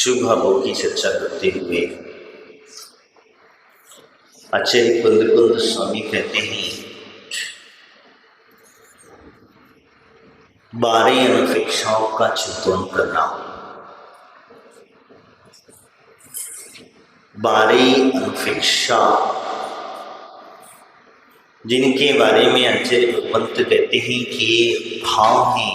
शुभ भावों की चर्चा करते हुए आचार्य कुंद स्वामी कहते हैं 12 अनुपेक्षाओं का चिंतन करना। 12 अनुपेक्षा जिनके बारे में आचार्य भगवंत कहते हैं कि ये भाव हैं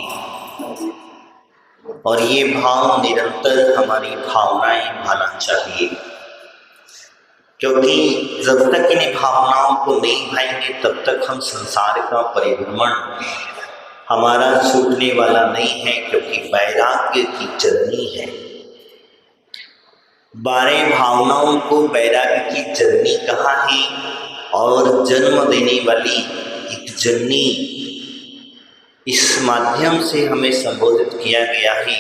और ये भाव निरंतर हमारी भावनाएं भाना चाहिए, क्योंकि जब तक इन भावनाओं को नहीं भाएंगे तब तक हम संसार का परिभ्रमण हमारा छूटने वाला नहीं है, क्योंकि वैराग्य की जननी है। 12 भावनाओं को वैराग्य की जननी कहा है और जन्म देने वाली एक जननी इस माध्यम से हमें संबोधित किया गया है।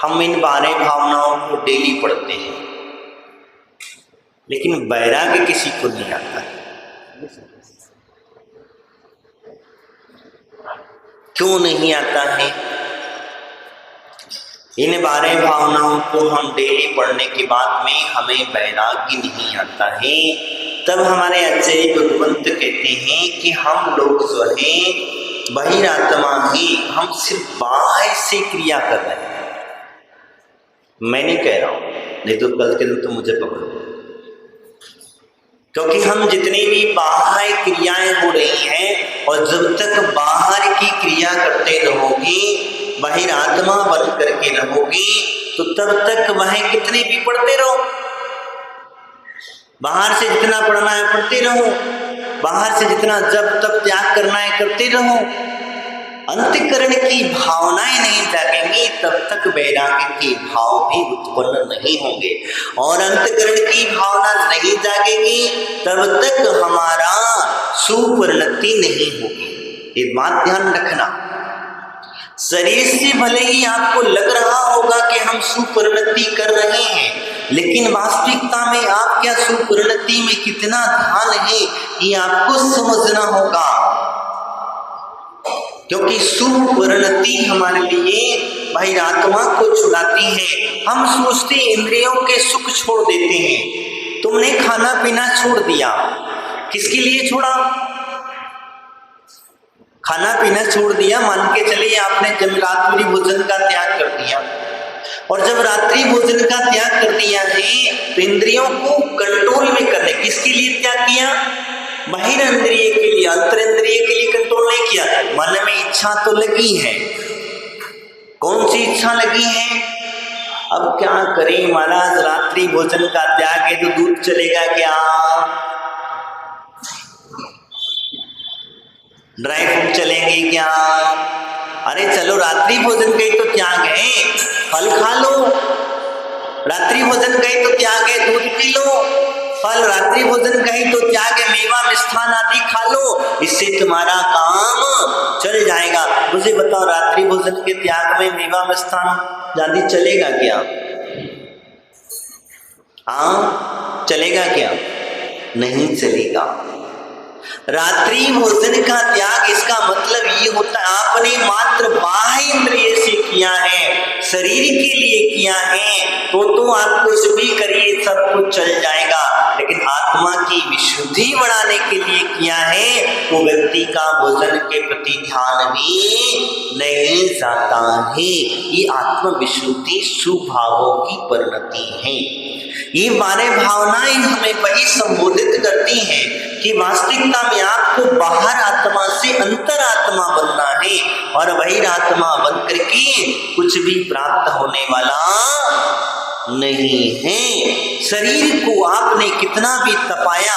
हम इन 12 भावनाओं को डेली पढ़ते हैं, लेकिन वैराग्य किसी को नहीं आता है। क्यों नहीं आता है? इन 12 भावनाओं को हम डेली पढ़ने के बाद में हमें वैराग्य नहीं आता है। तब हमारे आचार्य भगवंत कहते हैं कि हम लोग जो है बहिरात्मा ही, हम सिर्फ बाह्य से क्रिया कर रहे हैं। मैं नहीं कह रहा हूं, नहीं तो कल के दिन तो मुझे पकड़ो, क्योंकि हम जितनी भी बाहर क्रियाएं हो रही हैं और जब तक बाहर की क्रिया करते रहोगी, बहिरात्मा बन करके रहोगी, तो तब तक वह कितने भी पढ़ते रहो। बाहर से जितना पढ़ना है पढ़ते रहो, बाहर से जितना जब तब त्याग करना है करते रहो। अंतःकरण की भावनाएं नहीं जागेंगी तब तक वैराग्य के भाव भी उत्पन्न नहीं होंगे, और अंतःकरण की भावना नहीं जागेगी तब तक हमारा सुपरिणति नहीं होगी। ये बात ध्यान रखना। शरीर से भले ही आपको लग रहा होगा कि हम सुपरिणति कर रहे हैं, लेकिन वास्तविकता में आप क्या सुपरिणति में कितना ध्यान है ये आपको समझना होगा, क्योंकि सुपरिणति हमारे लिए बहिरात्मा को छुड़ाती है। हम सोचते इंद्रियों के सुख छोड़ देते हैं। तुमने खाना पीना छोड़ दिया, किसके लिए छोड़ा? खाना पीना छोड़ दिया, मान के चलिए आपने जब रात्रि भोजन का त्याग कर दिया, और जब रात्रि भोजन का त्याग कर दिया है तो इंद्रियों को कंट्रोल में करने, किसके लिए त्याग किया? बहिरेंद्रिय के लिए, अंतरेंद्रिय के लिए कंट्रोल नहीं किया। मन में इच्छा तो लगी है, कौन सी इच्छा लगी है? अब क्या करें महाराज, रात्रि भोजन का त्याग है तो दूध चलेगा क्या? ड्राई फ्रूट चलेंगे क्या? अरे चलो रात्रि भोजन का ही तो त्याग है, फल खा लो। रात्रि भोजन का ही तो त्याग है, दूध पी लो। फल रात्रि भोजन का ही तो त्याग है, मेवा मिष्ठान आदि खा लो, इससे तुम्हारा काम चल जाएगा। मुझे बताओ रात्रि भोजन के त्याग में मेवा मिष्ठान आदि चलेगा क्या? हाँ चलेगा क्या? नहीं चलेगा। रात्रि भोजन का त्याग इसका मतलब ये होता है आपने मात्र बाह्य इंद्रिय से किया है, शरीर के लिए किया है, तो आप कुछ भी करिए सब कुछ चल जाएगा, लेकिन आत्मा की विशुद्धि बढ़ाने के लिए किया है तो व्यक्ति का भोजन के प्रति ध्यान भी नहीं जाता है। ये आत्म विशुद्धि सुभावों की परिणति है। ये 12 भावनाएं हमें वही संबोधित करती हैं कि वास्तविकता में आपको बाहर आत्मा से अंतरात्मा बनना है, और बहिरात्मा बन करके कुछ भी प्राप्त होने वाला नहीं है। शरीर को आपने कितना भी तपाया,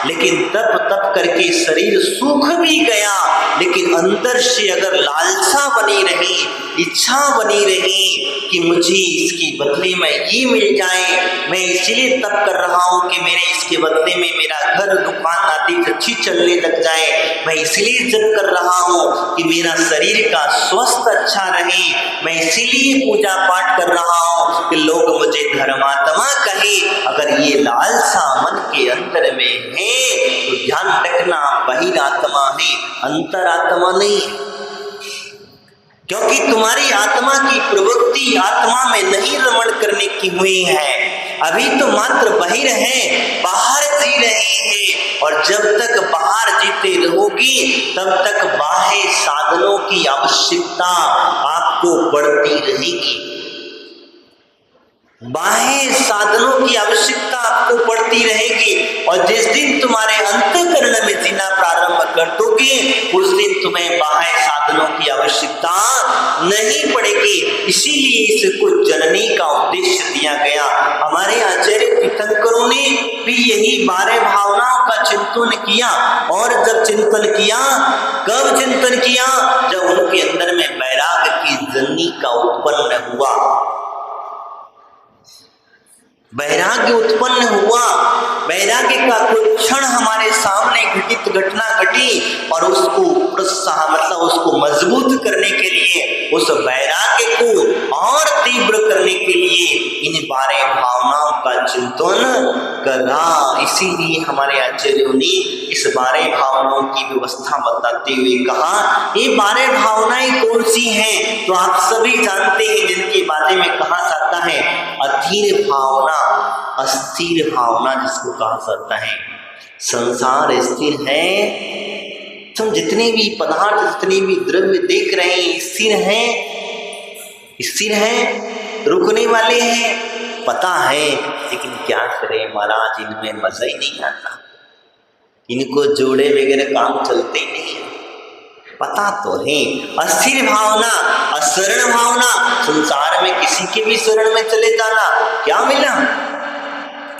लेकिन तप करके शरीर सूख भी गया, लेकिन अंदर से अगर लालसा बनी रही, इच्छा बनी रही कि मुझे इसके बदले में ये मिल जाए, मैं इसीलिए तप कर रहा हूँ कि मेरे इसके बदले में मेरा घर दुकान आदि अच्छी चलने लग जाए, मैं इसलिए जप कर रहा हूँ कि मेरा शरीर का स्वास्थ्य अच्छा रहे, मैं इसीलिए पूजा पाठ कर रहा हूँ कि लोग मुझे धर्मात्मा कहे। अगर ये लालसा मन के अंदर में है तो ध्यान रखना बहिरात्मा है, अंतरात्मा नहीं। क्योंकि तुम्हारी आत्मा की प्रवृत्ति आत्मा में नहीं रमण करने की हुई है। अभी तो मात्र बाहर है, बाहर जी रहे हैं, और जब तक बाहर जीते रहोगी तब तक बाह्य साधनों की आवश्यकता आपको बढ़ती रहेगी। बाह्य साधनों की आवश्यकता आपको पड़ती रहेगी, और जिस दिन तुम्हारे अंतःकरण में जीना प्रारंभ कर दोगे उस दिन तुम्हें बाह्य साधनों की आवश्यकता नहीं पड़ेगी। इसीलिए इसको जननी का उद्देश्य दिया गया। हमारे आचार्य तीर्थंकरों ने भी यही 12 भावनाओं का चिंतन किया, और जब चिंतन किया, कब चिंतन किया? जब उनके अंदर में वैराग्य की जननी का उत्पन्न हुआ, वैराग्य उत्पन्न हुआ। वैराग्य का कोई क्षण हमारे सामने घटित घटना घटी, और उसको प्रोत्साहन मतलब उसको मजबूत करने के लिए, उस वैराग्य को और तीव्र करने के लिए इन 12 भावनाओं का चिंतन करा। इसीलिए हमारे आचार्यों ने इस 12 भावनाओं की व्यवस्था बताते हुए कहा, ये 12 भावनाएं कौन सी हैं? तो आप सभी जानते हैं जिनके बारे में कहा जाता है अधीर भावना, अस्थिर भावना जिसको कहा जाता है। संसार स्थिर है, तुम जितने भी पदार्थ जितने भी द्रव्य देख रहे हैं स्थिर हैं, रुकने वाले हैं, पता है, लेकिन क्या करें महाराज, इनमें मजा ही नहीं आता, इनको जोड़े वगैरह काम चलते ही नहीं है। पता तो है अस्थिर भावना, अशरण भावना, संसार में किसी के भी शरण में चले जाना, क्या मिला?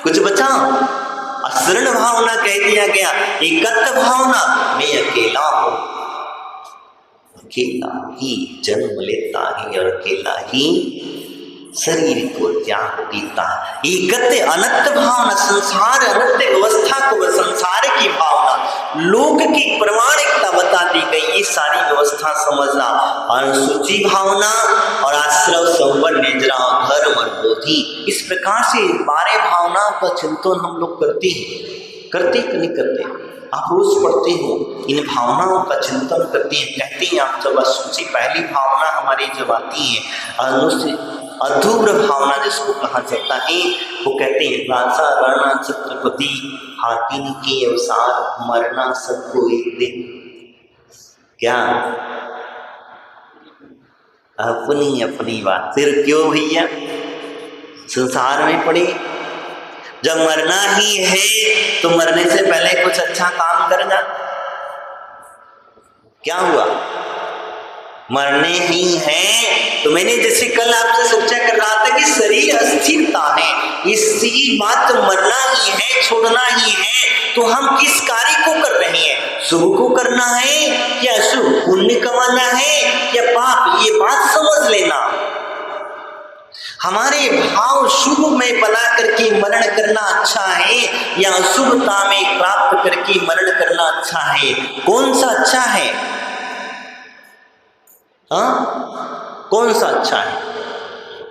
कुछ बचा? अशरण भावना कह दिया गया। एकत्व भावना, मैं अकेला हूं, अकेला ही जन्म लेता है और अकेला ही शरीर को त्याग देता। एकत्व अनंत भावना, संसार अनंत व्यवस्था को संसार की भावना, लोक की प्रमाणिकता बता दी गई। ये सारी व्यवस्था समझना। अनुसूची भावना और आश्रव संवर निद्रा धर्म और बोधि, इस प्रकार से 12 भावनाओं का चिंतन हम लोग करते हैं। करते कि नहीं करते? आप रोज पढ़ते हो, इन भावनाओं का चिंतन करते हैं। कहते हैं आप जब असुचि पहली भावना हमारी जब आती है, अधूर भावना जिसको कहा जाता है, वो कहते हैं राजा राणा छत्रपति हाकिम के अवसार मरना सबको एक दिन। क्या अपनी अपनी बात, फिर क्यों भैया संसार में पड़े? जब मरना ही है तो मरने से पहले कुछ अच्छा काम करना। क्या हुआ? मरने ही है तो मैंने जैसे कल आपसे चर्चा कर रहा था कि शरीर अस्थिरता है, इसी बात मरना ही है, छोड़ना ही है, तो हम किस कार्य को कर रहे हैं? शुभ को करना है या अशुभ? पुण्य कमाना है या पाप? ये बात समझ लेना। हमारे भाव शुभ में बना करके मरण करना अच्छा है या अशुभता में प्राप्त करके मरण करना अच्छा है? कौन सा अच्छा है? कौन सा अच्छा है?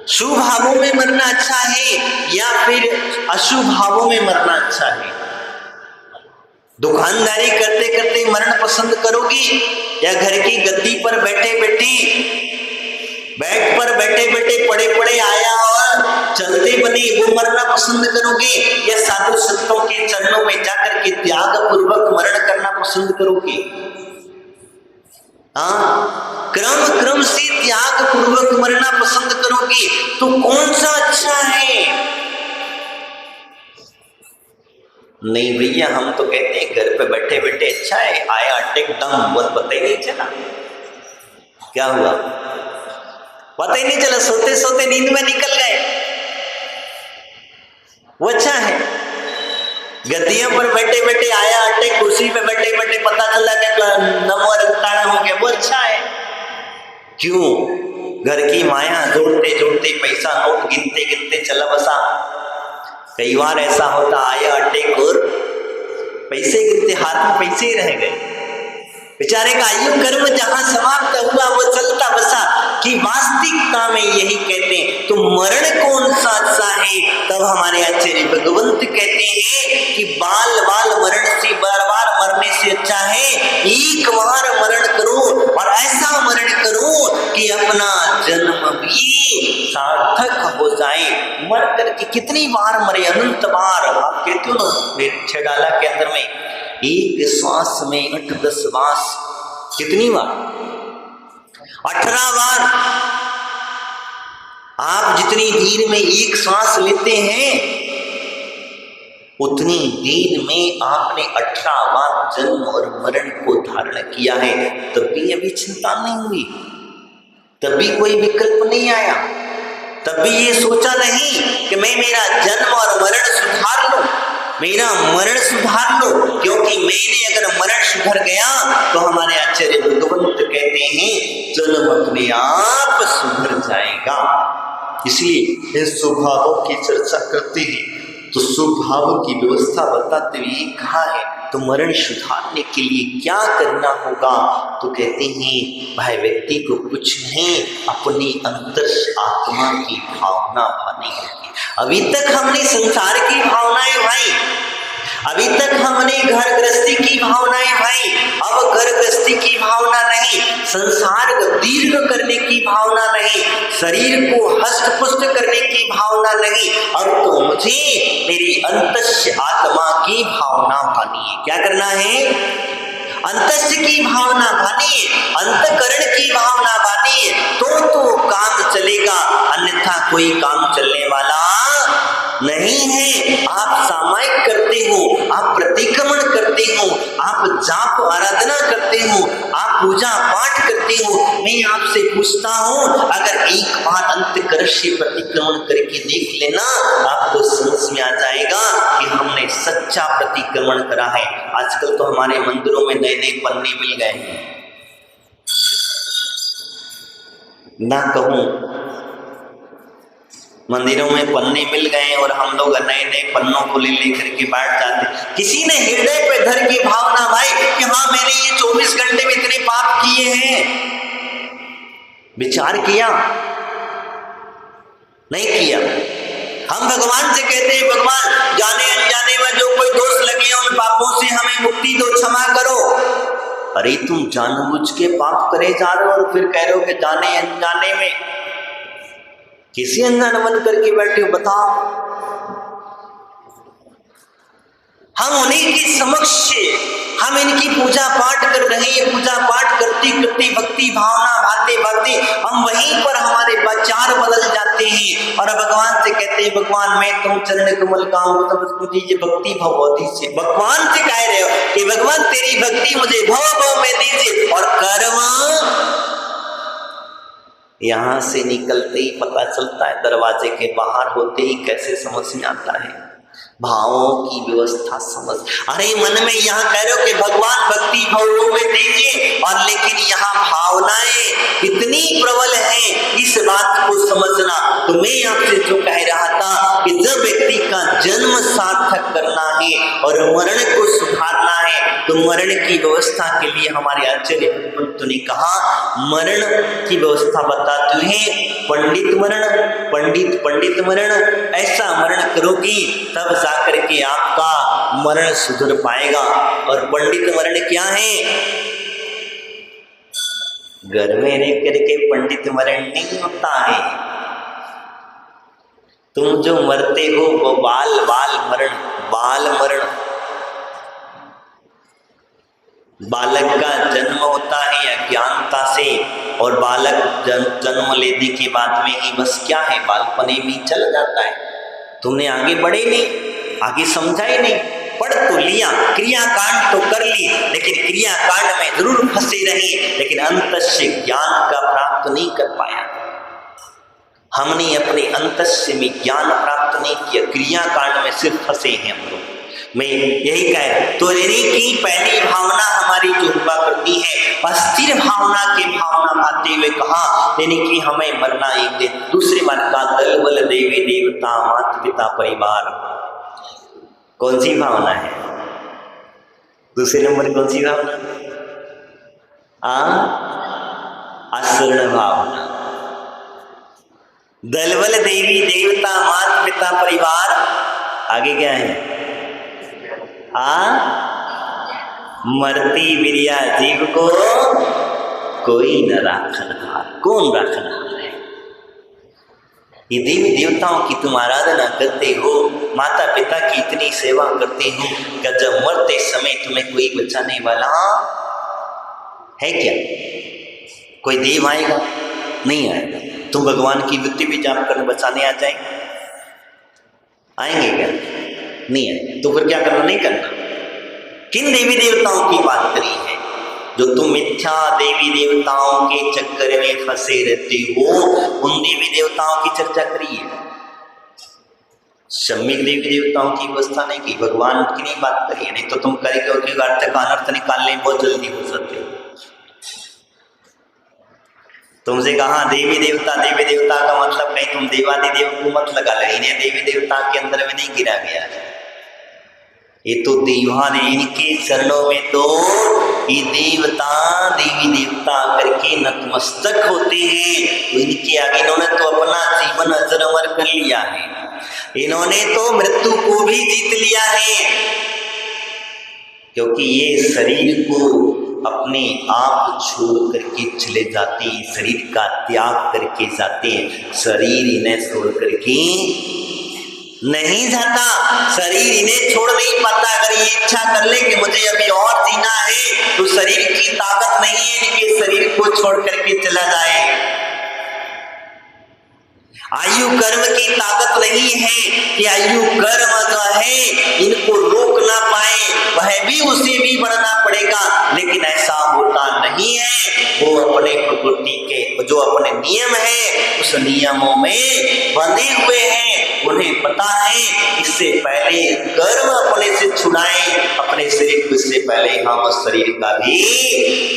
शुभ भावों में मरना अच्छा है या फिर अशुभ भावों में मरना अच्छा है? दुकानदारी करते करते मरण पसंद करोगी या घर की गद्दी पर बैठे बैठे पड़े पड़े आया और चलते बने वो मरना पसंद करोगे या साधु संतों के चरणों में जाकर के त्याग पूर्वक मरण करना पसंद करोगे? क्रम से त्याग पूर्वक मरना पसंद करोगे तो कौन सा अच्छा है? नहीं भैया, हम तो कहते हैं घर पे बैठे बैठे अच्छा है, आया अटैक दम बस पता ही नहीं चला। क्या हुआ? पता ही नहीं चला, सोते सोते नींद में निकल गए, वो अच्छा है। गद्दियों पर बैठे बैठे आया अटैक, कुर्सी पे बैठे बैठे पता चला कि नंबर उतारा हो गया, वो अच्छा है। क्यों? घर की माया जोड़ते जोड़ते पैसा नोट गिनते गिनते चला बसा। कई बार ऐसा होता, आया अटैक और पैसे गिनते हाथ में पैसे ही रह गए। बेचारे का आयु कर्म जहां समाप्त हुआ वो चलता बसा। कि वास्तविकता में यही कहते हैं। तो मरण कौन सा अच्छा है? तब हमारे आचार्य भगवंत कहते हैं कि बाल बाल मरण से, बार बार मरने से अच्छा है एक बार मरण करो और ऐसा मरण करो कि अपना जन्म भी सार्थक हो जाए। मर करके कितनी बार मरे, अनंत बार। आप कहते हो ना छेडाला के अंदर में एक श्वास में 8-10 श्वास, कितनी बार? 18 बार। आप जितनी देर में एक श्वास लेते हैं उतनी देर में आपने 18 बार जन्म और मरण को धारण किया है। तब भी अभी चिंता नहीं हुई, तब भी कोई विकल्प नहीं आया, तब भी ये सोचा नहीं कि मैं मेरा जन्म और मरण सुधार लूं, मेरा मरण सुधार लो, क्योंकि मैंने अगर मरण सुधर गया तो हमारे आचार्य भगवंत कहते हैं जन्म अपने आप सुधर जाएगा। इसलिए इस स्वभावों की चर्चा करते हैं तो स्वभावों की व्यवस्था बताते हुए कहा है तो मरण सुधारने के लिए क्या करना होगा? तो कहते हैं भाई व्यक्ति को कुछ नहीं, अपनी अंतर आत्मा की भावना बनी रखी। अभी तक हमने संसार की भावनाएं भाई, अभी तक हमने घर गृहस्थी की भावनाएं भाई, अब घर गृहस्थी की भावना नहीं, संसार को दीर्घ करने की भावना नहीं, शरीर को हष्ट पुष्ट करने की भावना नहीं, अब तो मुझे मेरी अंतस्य आत्मा की भावना भानी है। क्या करना है? अंतस्य की भावना भानी है, अंतकरण की भावना भानी है, तो काम चलेगा, अन्यथा कोई काम चलने वाला नहीं है। आप सामायिक करते हो, आप प्रतिक्रमण करते हो, आप जाप आराधना करते हो, आप पूजा पाठ करते हो। मैं आपसे पूछता हूं, अगर एक बार अंतकरण से प्रतिक्रमण करके देख लेना, आपको समझ में आ जाएगा कि हमने सच्चा प्रतिक्रमण करा है। आजकल तो हमारे मंदिरों में नए नए पन्ने मिल गए हैं, ना कहूं मंदिरों में पन्ने मिल गए और हम लोग नए नए पन्नों को ले लेकर के बैठ जाते। किसी ने हृदय पे धर की भावना भाई कि हाँ मैंने ये 24 घंटे में इतने पाप किए हैं, विचार किया? नहीं किया। हम भगवान से कहते हैं भगवान जाने अनजाने में जो कोई दोष लगे उन पापों से हमें मुक्ति दो, क्षमा करो। अरे तुम जानबूझ के पाप करे जा रहे हो और फिर कह रहे हो कि जाने अनजाने में। किसी अनजान मन करके बैठे हो? बताओ। हम उन्हीं के समक्ष हम इनकी पूजा पाठ कर रहे हैं, पूजा पाठ करते करते भक्ति भावना भाते भाते हम वहीं पर हमारे विचार बदल जाते हैं और भगवान से कहते हैं भगवान मैं तुम चरण कमल का हूं, तब मुझे भक्ति भगवती से। भगवान से कह रहे हो कि भगवान तेरी भक्ति मुझे भव भव में दीजिए, और कर्म यहां से निकलते ही पता चलता है, दरवाजे के बाहर होते ही कैसे समझ में आता है भावों की व्यवस्था समझ। अरे मन में यहाँ कह रहे हो कि भगवान भक्ति भावों में दीजिए, और लेकिन यहाँ भावनाएं कितनी प्रबल हैं इस बात को समझना। तो मैं आपसे जो कह रहा था कि जब व्यक्ति का जन्म सार्थक करना है और मरण को सुधारना है तो मरण की व्यवस्था के लिए हमारे आचार्य भगवंत ने कहा मरण की व्यवस्था बताते हैं पंडित मरण, पंडित मरण, ऐसा मरण करोगी तब जाकर के आपका मरण सुधर पाएगा। और पंडित मरण क्या है? घर में रह करके पंडित मरण नहीं होता है। तुम जो मरते हो वो बाल बाल मरण, बाल मरण। बालक का जन्म होता है अज्ञानता से, और बालक जन्म लेने के बाद में ही बस क्या है बालपने में चला जाता है। तुमने आगे बढ़े नहीं, आगे समझा ही नहीं, पढ़ तो लिया, क्रियाकांड तो कर ली, लेकिन क्रियाकांड में जरूर फंसे रहे, लेकिन अंतस्य ज्ञान का प्राप्त नहीं कर पाया। हमने अपने अंतस्य में ज्ञान प्राप्त नहीं किया, क्रियाकांड में सिर्फ फंसे हैं हम लोग। मैं यही कह रहा हूं, तो यानी कि पहली भावना हमारी जो हुआ करती है अस्थिर भावना की भावना भाते हुए कहा यानी कि हमें मरना एक दिन। दूसरी बात का दल बल देवी देवता माता पिता परिवार, कौन सी भावना है? दूसरे नंबर कौन सी भावना? आसरण भावना। दलबल देवी देवता माता पिता परिवार, आगे क्या है? मरती बिरिया जीव को कोई न राखनहार। कौन राखनहार है? ये देवी देवताओं की तुम आराधना करते हो, माता पिता की इतनी सेवा करते हो, क्या जब मरते समय तुम्हें कोई बचाने वाला है क्या? कोई देव आएगा? नहीं आएगा। तुम भगवान की वृत्ति भी जाप कर बचाने आ जाए, आएंगे क्या? नहीं आएंगे। तो फिर क्या करना? नहीं करना। किन देवी देवताओं की बात करी है? जो तुम मिथ्या देवी देवताओं के चक्कर में फंसे रहते हो, उन देवी देवताओं की चर्चा करी है। सम्यक देवी देवताओं की व्यवस्था नहीं की, भगवान की नहीं बात करी है। नहीं तो तुम करेंगे कि अर्थ का अनर्थ निकालने बहुत जल्दी हो सकते हो। तुमसे कहा देवी देवता का मतलब कहीं तुम देवादि देव को मत लगा ले, इन्हें देवी देवता के अंदर में नहीं गिरा गया है। ये तो देवादि, इनके चरणों में तो ये देवता देवी देवता करके नतमस्तक होते हैं। तो इनके आगे इन्होंने तो अपना जीवन अजर अमर कर लिया है, इन्होंने तो मृत्यु को भी जीत लिया है, क्योंकि ये शरीर को अपने आप छोड़ करके चले जाते हैं, शरीर का त्याग करके जाते हैं। शरीर इन्हें छोड़ करके नहीं जाता, शरीर इन्हें छोड़ नहीं पाता। अगर ये इच्छा कर ले कि मुझे अभी और जीना है, तो शरीर की ताकत नहीं है इनके शरीर को छोड़ करके चला जाए। आयु कर्म की ताकत नहीं है कि आयु कर्म जो है इनको रोक ना पाए, वह भी उसे भी बढ़ना पड़ेगा, लेकिन ऐसा होता नहीं है। वो अपने प्रकृति के जो अपने नियम है उस नियमों में बंधे हुए हैं। उन्हें पता है इससे पहले कर्म अपने से छुड़ाएं, अपने शरीर को इससे पहले हम उस शरीर का भी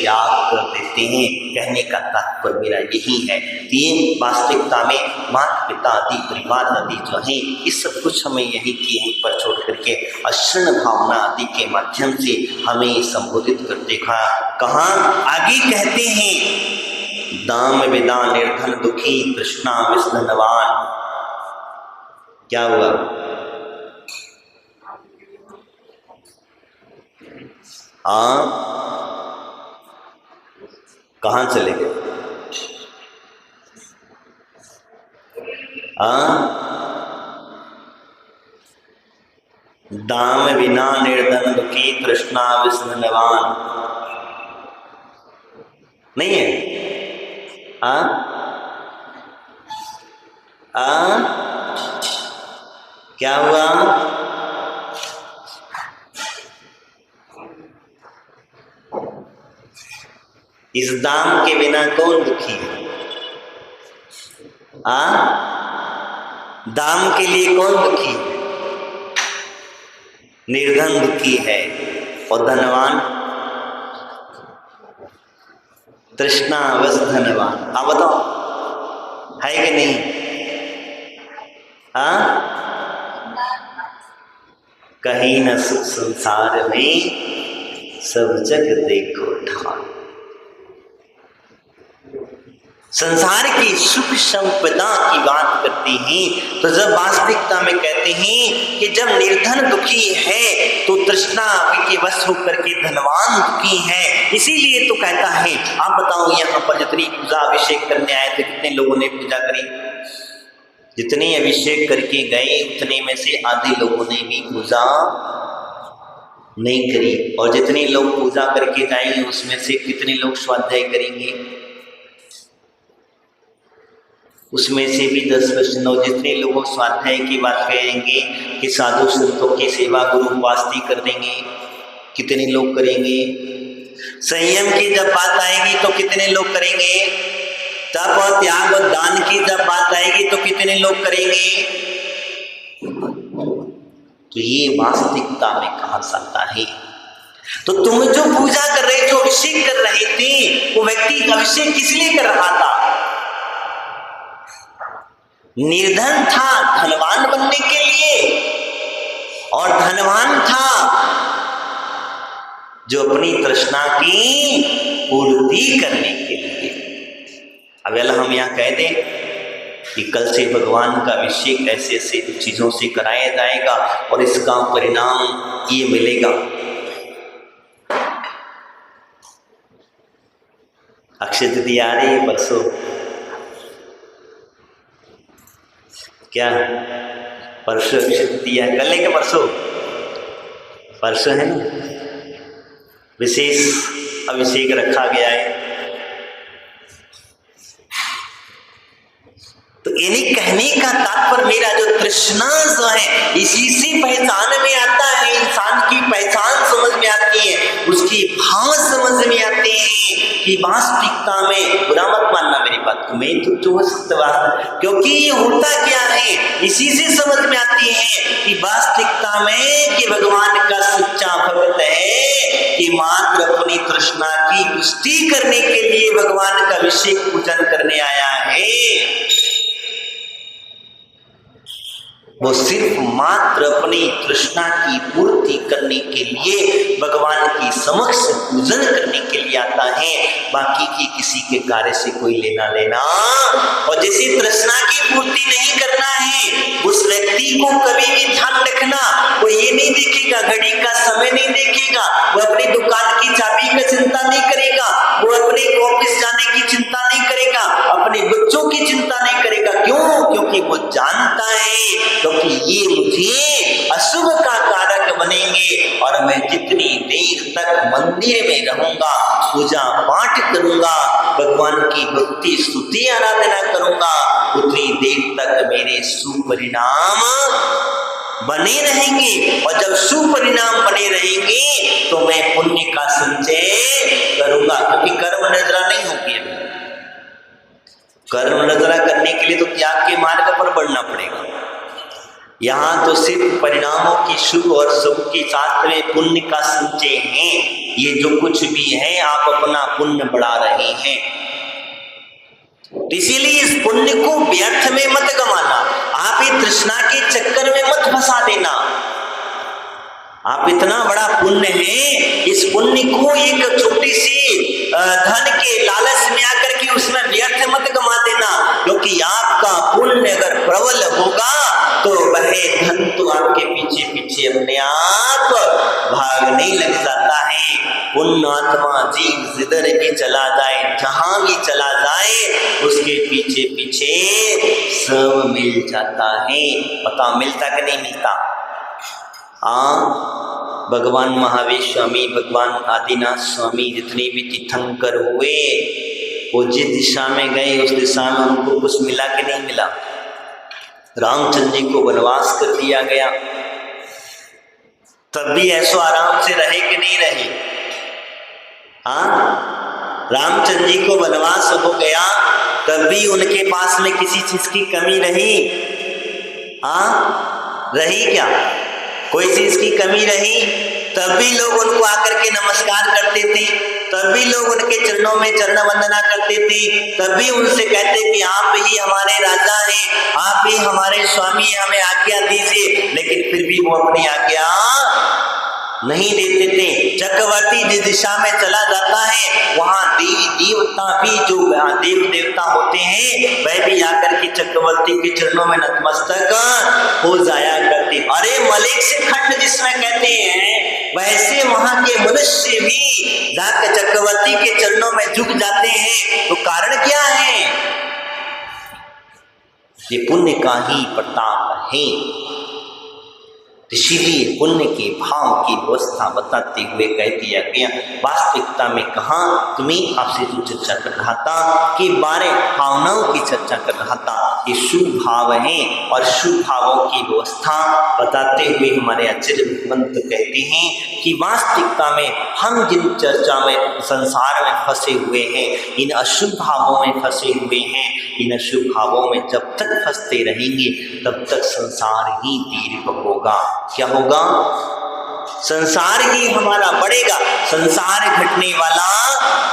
त्याग कर देते हैं। कहने का तात्पर्य मेरा यही है कि वास्तविकता में माता पिता आदि परिवार आदि जो है इस सब कुछ हमें यही की यहीं पर छोड़ करके अक्षण भावना आदि के माध्यम से हमें संबोधित करते कहा। आगे कहते हैं दाम विदा निर्धन दुखी कृष्णा विषधनवान। क्या हुआ? कहां चले गए? दाम विना निर्धन दुखी तृष्णा विषधनवान नहीं है? क्या हुआ? इस दाम के बिना कौन दुखी है? दाम के लिए कौन दुखी है? निर्धन दुखी है और धनवान तृष्णावश धनवान। आप बताओ है कि नहीं? कहीं न सुख संसार में सब जग देखो ठान। संसार की सुख संपदा की बात करते हैं तो जब वास्तविकता में कहते हैं कि जब निर्धन दुखी है तो तृष्णा के वश होकर के धनवान दुखी है। इसीलिए तो कहता है, आप बताओ यहाँ पर जितनी पूजा अभिषेक करने आए थे कितने लोगों ने पूजा करी? जितने अभिषेक करके गए उतने में से आधे लोगों ने भी पूजा नहीं करी, और जितने लोग पूजा करके जाएंगे उसमें से कितने लोग स्वाध्याय करेंगे? उसमें से भी 10% लोग। जितने लोग स्वाध्याय की बात करेंगे कि साधु संतों की सेवा गुरु उपासना कर देंगे, कितने लोग करेंगे? संयम की जब बात आएगी तो कितने लोग करेंगे? तप और त्याग और दान की जब बात आएगी तो कितने लोग करेंगे? तो ये वास्तविकता में कहा जाता है। तो तुम जो पूजा कर रहे, जो अभिषेक कर रहे थे, वो व्यक्ति अभिषेक किस लिए कर रहा था? निर्धन था धनवान बनने के लिए, और धनवान था जो अपनी तृष्णा की पूर्ति करने के लिए। अब हम यहां कह दें कि कल से भगवान का अभिषेक ऐसे ऐसे चीजों से कराया जाएगा और इसका परिणाम ये मिलेगा। अक्षय तृतीया आ रही है परसों, क्या परसों अक्षय तृतीया, कल है क्या परसों? परसों है ना। विशेष अभिषेक रखा गया है। तो इन्हीं कहने का तात्पर्य मेरा जो तृष्णा जो है इसी से पहचान में आता है, इंसान की पहचान समझ में आती है, उसकी भाव समझ में आते हैं कि वास्तविकता में, बुरा मत मानना मेरी बात को, मैं तो जो सत्यवाद, क्योंकि ये होता क्या है इसी से समझ में आती है कि वास्तविकता में कि भगवान का सच्चा भक्त है कि मात्र अपनी तृष्णा की पुष्टि करने के लिए भगवान का अभिषेक पूजन करने आया है। वो सिर्फ मात्र अपनी तृष्णा की पूर्ति करने के लिए भगवान की समक्ष पूजन करने के लिए आता है, बाकी की किसी के कार्य से कोई लेना देना। और जैसे तृष्णा की पूर्ति नहीं करना है उस व्यक्ति को कभी भी ध्यान रखना, वो ये नहीं देखेगा, घड़ी का समय नहीं देखेगा, वो अपनी दुकान की चाबी का चिंता नहीं करेगा, वो अपने ऑफिस जाने की चिंता नहीं करेगा, अपने बच्चों की चिंता नहीं करेगा। क्यों? क्योंकि वो जानता है क्योंकि ये मुझे अशुभ का कारक बनेंगे और मैं जितनी देर तक मंदिर में रहूंगा, पूजा पाठ करूंगा, भगवान की भक्ति स्तुति आराधना करूंगा, उतनी देर तक मेरे सुपरिणाम बने रहेंगे। और जब सुपरिणाम बने रहेंगे तो मैं पुण्य का संचय करूंगा, क्योंकि कर्म नजरा नहीं होगी। कर्म नजरा करने के लिए तो त्याग के मार्ग पर बढ़ना पड़ेगा। यहाँ तो सिर्फ परिणामों की शुभ और शुभ के साथ में पुण्य का संचय है। ये जो कुछ भी है आप अपना पुण्य बढ़ा रहे हैं, इसीलिए इस पुण्य को व्यर्थ में मत गंवाना, आप ये तृष्णा के चक्कर में मत फंसा देना। आप इतना बड़ा पुण्य है, इस पुण्य को एक छोटी सी धन के लालच में आकर के उसमें व्यर्थ मत गंवा देना, क्योंकि आपका पुण्य अगर प्रबल होगा तो वह धन तो आपके पीछे पीछे अपने आप भागने लग जाता है। पुण्य आत्मा जीव जिधर भी चला जाए, जहां भी चला जाए, उसके पीछे पीछे सब मिल जाता है। पता मिलता कि नहीं मिलता? भगवान महावीर स्वामी, भगवान आदिनाथ स्वामी जितने भी तीर्थंकर हुए, वो जिस दिशा में गए उस दिशा में उनको कुछ मिला कि नहीं मिला? रामचंद्र जी को वनवास कर दिया गया, तब भी ऐसो आराम से रहे कि नहीं रहे? रामचंद्र जी को वनवास हो गया, तब भी उनके पास में किसी चीज की कमी रही? रही क्या? कोई चीज की कमी रही? तब भी लोग उनको आकर के नमस्कार करते थे, तब भी लोग उनके चरणों में चरण वंदना करते थे, तब भी उनसे कहते कि आप ही हमारे राजा हैं, आप ही हमारे स्वामी हैं, हमें आज्ञा दीजिए। लेकिन फिर भी वो अपनी आज्ञा नहीं देते थे। चक्रवर्ती जिस दिशा में चला जाता है वहां देवी देवता भी, जो देव देवता होते हैं, वह भी आकर के चक्रवर्ती के चरणों में नतमस्तक हो जाया करते। अरे मलिक से खंड जिसमें कहते हैं, वैसे वहां के मनुष्य भी जाकर चक्रवर्ती के चरणों में झुक जाते हैं। तो कारण क्या है? ये पुण्य का ही प्रताप है। इसीलिए पुण्य के भाव की व्यवस्था बताते हुए कह दिया गया। वास्तविकता में कहा, तुम्हें आपसे जो चर्चा कर रहा था कि 12 भावनाओं की चर्चा कर रहा था, ये शुभ भाव है और शुभ भावों की व्यवस्था बताते हुए हमारे आचार्य भगवंत कहते हैं कि वास्तविकता में हम जिन चर्चा में संसार में फंसे हुए हैं, इन अशुभ भावों में फंसे हुए हैं, इन अशुभ भावों में जब तक फंसते रहेंगे तब तक संसार ही दीर्घ होगा। क्या होगा? संसार ही हमारा बढ़ेगा। संसार घटने वाला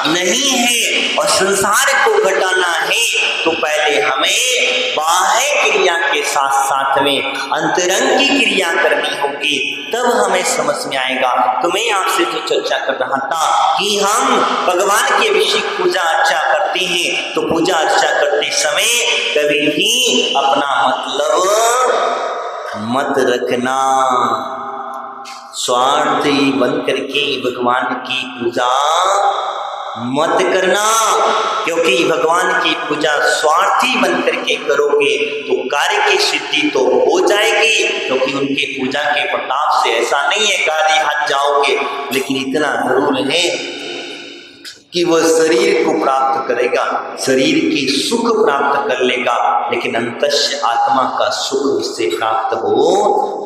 नहीं है और संसार को घटाना है तो पहले हमें बाह्य क्रिया के साथ साथ में अंतरंग की क्रिया करनी होगी, तब हमें समझ में आएगा। तो मैं आपसे जो चर्चा कर रहा था कि हम भगवान के विषय पूजा अर्चा करते हैं, तो पूजा अर्चा करते समय कभी भी अपना मतलब मत रखना, स्वार्थी बन करके भगवान की पूजा मत करना, क्योंकि भगवान की पूजा स्वार्थी बन करके करोगे तो कार्य की सिद्धि तो हो जाएगी, क्योंकि उनके पूजा के प्रताप से ऐसा नहीं है कार्य हाथ जाओगे, लेकिन इतना जरूर है कि वह शरीर को प्राप्त करेगा, शरीर की सुख प्राप्त कर लेगा, लेकिन अंतस्य आत्मा का सुख उससे प्राप्त हो